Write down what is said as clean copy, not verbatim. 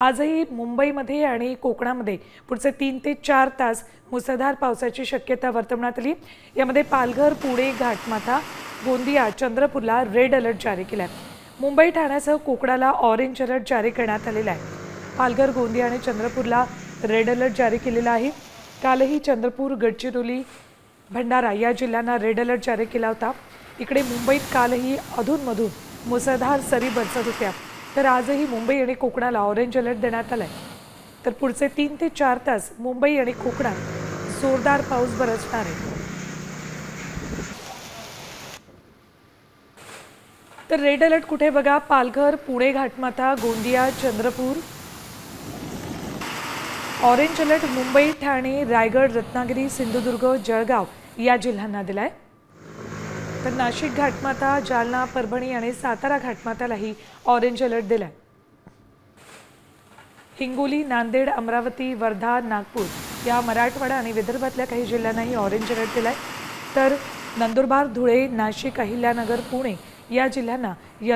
आजही मुंबईमध्ये आणि कोकणामध्ये पुढचे 3 ते 4 तास मुसळधार पावसाची शक्यता वर्तवण्यात आली। यामध्ये पालघर, पुणे, घाटमाथा, गोंदिया, चंद्रपूरला रेड अलर्ट जारी केला आहे। मुंबई, ठाण्यासह कोकणाला ऑरेंज अलर्ट जारी करण्यात आलेला आहे। पालघर, गोंदिया आणि चंद्रपूरला रेड अलर्ट जारी केलेला आहे। कालही चंद्रपूर, गडचिरोली, भंडारा या जिल्ह्यांना रेड अलर्ट जारी केला होता। इकडे मुंबईत कालही अधूनमधून मुसळधार सरी बरसत होत्या, तर आजही मुंबई आणि कोकणाला ऑरेंज अलर्ट देण्यात आलाय। तर पुढचे 3 ते 4 तास मुंबई आणि कोकणात जोरदार पाऊस बरसणार आहे। तर रेड अलर्ट कुठे बघा, पालघर, पुणे, घाटमाथा, गोंदिया, चंद्रपूर। ऑरेंज अलर्ट मुंबई, ठाणे, रायगड, रत्नागिरी, सिंधुदुर्ग, जळगाव या जिल्ह्यांना दिलाय। तर नाशिक, घाटमाथा, जालना, परभणी आणि सातारा घाटमाथ्यालाही ऑरेंज अलर्ट दिलाय। हिंगोली, नांदेड, अमरावती, वर्धा, नागपूर या मराठवाडा आणि विदर्भातल्या काही जिल्ह्यांनाही ऑरेंज अलर्ट दिलाय। तर नंदुरबार, धुळे, नाशिक, अहिल्यानगर, पुणे या जिल्ह्यांना येलो